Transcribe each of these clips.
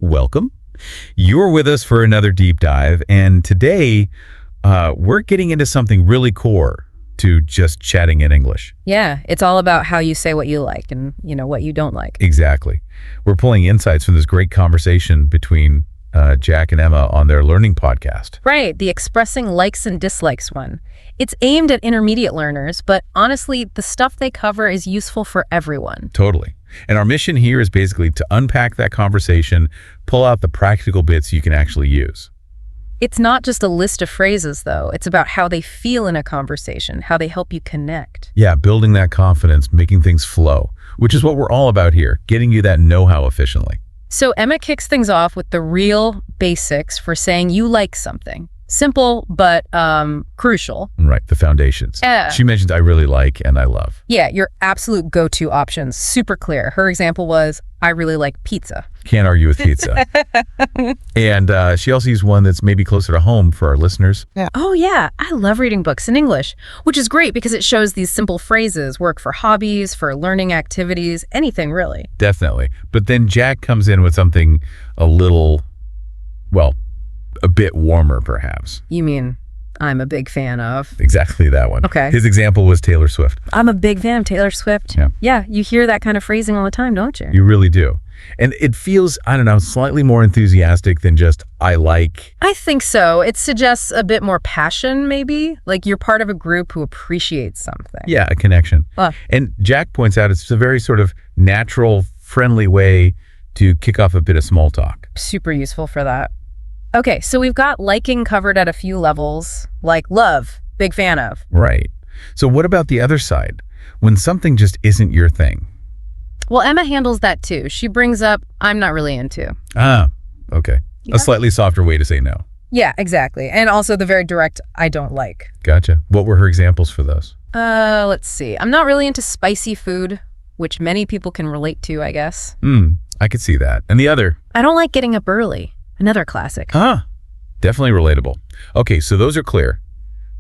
Welcome. You're with us for another deep dive, and today we're getting into something really core to just chatting in English. Yeah, it's all about how you say what you like and, what you don't like. Exactly. We're pulling insights from this great conversation between Jack and Emma on their learning podcast. Right, the expressing likes and dislikes one. It's aimed at intermediate learners, but honestly, the stuff they cover is useful for everyone. Totally. And our mission here is basically to unpack that conversation, pull out the practical bits you can actually use. It's not just a list of phrases, though. It's about how they feel in a conversation, how they help you connect. Yeah, building that confidence, making things flow, which is what we're all about here, getting you that know-how efficiently. So Emma kicks things off with the real basics for saying you like something. Simple, but crucial. Right, the foundations. She mentioned I really like and I love. Yeah, your absolute go-to options. Super clear. Her example was, I really like pizza. Can't argue with pizza. And she also used one that's maybe closer to home for our listeners. Yeah. Oh, yeah. I love reading books in English, which is great because it shows these simple phrases work for hobbies, for learning activities, anything really. Definitely. But then Jack comes in with something a little, well, a bit warmer, perhaps. You mean I'm a big fan of? Exactly that one. Okay. His example was Taylor Swift. I'm a big fan of Taylor Swift. Yeah, you hear that kind of phrasing all the time, don't you? You really do. And it feels, I don't know, slightly more enthusiastic than just I like. I think so. It suggests a bit more passion, maybe. Like you're part of a group who appreciates something. Yeah, a connection. And Jack points out it's a very sort of natural, friendly way to kick off a bit of small talk. Super useful for that. Okay, so we've got liking covered at a few levels, like love, big fan of. Right. So what about the other side? When something just isn't your thing? Well, Emma handles that too. She brings up, I'm not really into. Ah, okay. Yeah. A slightly softer way to say no. Yeah, exactly. And also the very direct, I don't like. Gotcha. What were her examples for those? Let's see. I'm not really into spicy food, which many people can relate to, I guess. I could see that. And the other? I don't like getting up early. Another classic. Definitely relatable. Okay, so those are clear.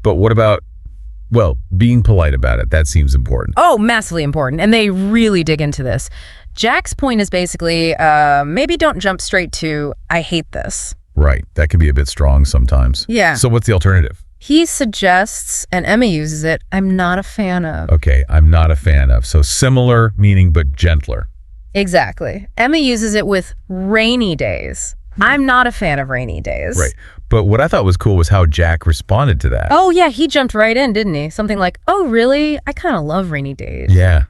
But what about, well, being polite about it? That seems important. Oh, massively important. And they really dig into this. Jack's point is basically, maybe don't jump straight to, I hate this. Right. That can be a bit strong sometimes. Yeah. So what's the alternative? He suggests, and Emma uses it, I'm not a fan of. Okay, I'm not a fan of. So similar meaning, but gentler. Exactly. Emma uses it with rainy days. I'm not a fan of rainy days. Right. But what I thought was cool was how Jack responded to that. Oh, yeah. He jumped right in, didn't he? Something like, oh, really? I kind of love rainy days. Yeah.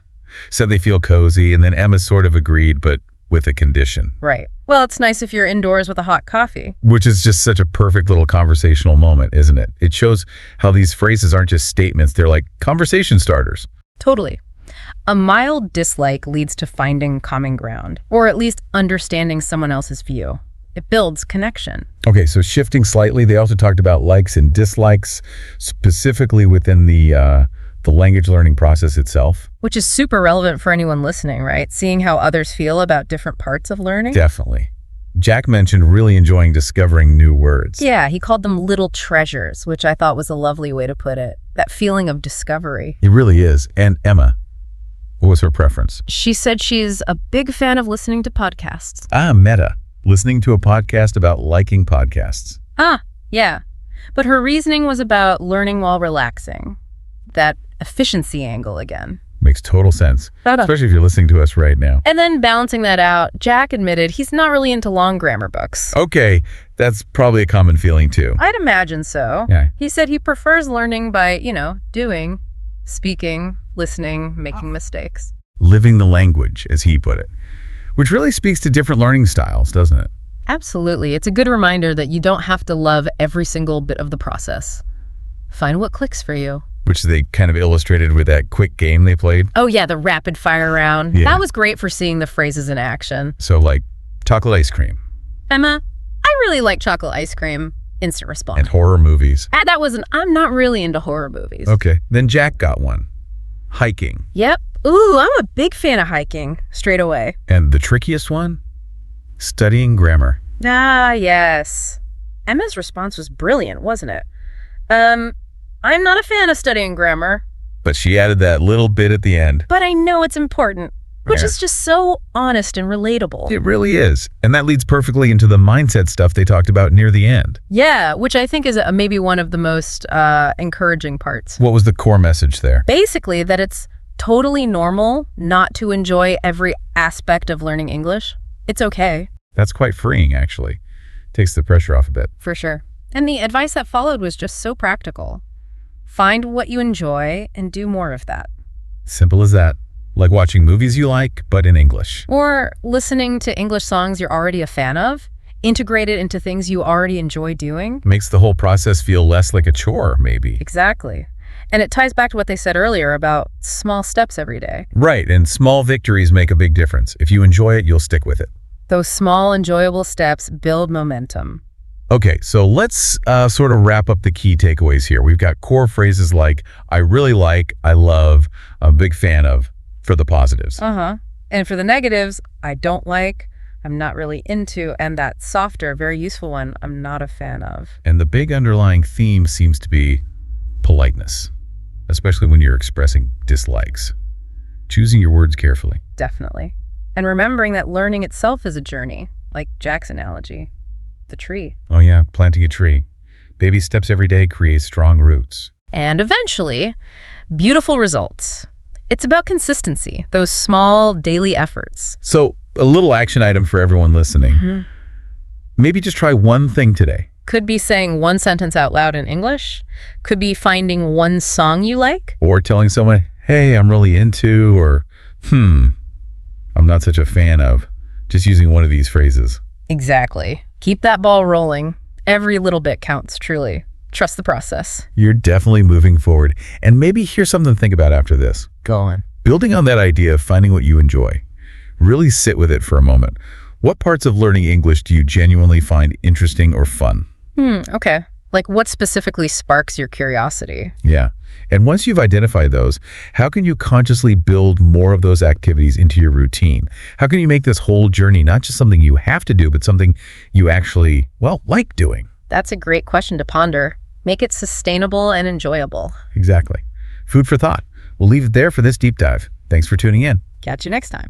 Said they feel cozy, and then Emma sort of agreed, but with a condition. Right. Well, it's nice if you're indoors with a hot coffee. Which is just such a perfect little conversational moment, isn't it? It shows how these phrases aren't just statements. They're like conversation starters. Totally. A mild dislike leads to finding common ground, or at least understanding someone else's view. It builds connection. Okay, so shifting slightly, they also talked about likes and dislikes, specifically within the language learning process itself. Which is super relevant for anyone listening, right? Seeing how others feel about different parts of learning. Definitely. Jack mentioned really enjoying discovering new words. Yeah, he called them little treasures, which I thought was a lovely way to put it. That feeling of discovery. It really is. And Emma, what was her preference? She said she's a big fan of listening to podcasts. Meta. Listening to a podcast about liking podcasts. Yeah. But her reasoning was about learning while relaxing. That efficiency angle again. Makes total sense, especially if you're listening to us right now. And then balancing that out, Jack admitted he's not really into long grammar books. Okay, that's probably a common feeling too. I'd imagine so. Yeah. He said he prefers learning by, doing, speaking, listening, making mistakes. Living the language, as he put it. Which really speaks to different learning styles, doesn't it? Absolutely. It's a good reminder that you don't have to love every single bit of the process. Find what clicks for you. Which they kind of illustrated with that quick game they played. Oh, yeah, the rapid fire round. Yeah. That was great for seeing the phrases in action. So like chocolate ice cream. Emma, I really like chocolate ice cream. Instant response. And horror movies. I'm not really into horror movies. Okay, then Jack got one. Hiking. Yep. Ooh, I'm a big fan of hiking. Straight away. And the trickiest one? Studying grammar. Ah, yes. Emma's response was brilliant, wasn't it? I'm not a fan of studying grammar. But she added that little bit at the end. But I know it's important. Which Yeah. is just so honest and relatable. It really is. And that leads perfectly into the mindset stuff they talked about near the end. Yeah, which I think is maybe one of the most encouraging parts. What was the core message there? Basically, that it's totally normal not to enjoy every aspect of learning English. It's okay, That's quite freeing, actually. Takes the pressure off a bit. for sure. And the advice that followed was just so practical. Find what you enjoy and do more of that. Simple as that. Like watching movies you like, but in English. Or listening to English songs you're already a fan of, integrate it into things you already enjoy doing. Makes the whole process feel less like a chore, maybe. Exactly. And it ties back to what they said earlier about small steps every day. Right, and small victories make a big difference. If you enjoy it, you'll stick with it. Those small, enjoyable steps build momentum. Okay, so let's sort of wrap up the key takeaways here. We've got core phrases like, I really like, I love, I'm a big fan of, for the positives. And for the negatives, I don't like, I'm not really into, and that softer, very useful one, I'm not a fan of. And the big underlying theme seems to be politeness, especially when you're expressing dislikes. Choosing your words carefully. Definitely. And remembering that learning itself is a journey, like Jack's analogy, the tree. Oh yeah, planting a tree. Baby steps every day create strong roots. And eventually, beautiful results. It's about consistency, those small daily efforts. So a little action item for everyone listening. Maybe just try one thing today. Could be saying one sentence out loud in English. Could be finding one song you like. Or telling someone, hey, I'm really into, or I'm not such a fan of. Just using one of these phrases. Exactly. Keep that ball rolling. Every little bit counts, truly. Trust the process. You're definitely moving forward. And maybe here's something to think about after this. Go on. Building on that idea of finding what you enjoy. Really sit with it for a moment. What parts of learning English do you genuinely find interesting or fun? Okay. Like what specifically sparks your curiosity? Yeah. And once you've identified those, how can you consciously build more of those activities into your routine? How can you make this whole journey not just something you have to do, but something you actually, like doing? That's a great question to ponder. Make it sustainable and enjoyable. Exactly. Food for thought. We'll leave it there for this deep dive. Thanks for tuning in. Catch you next time.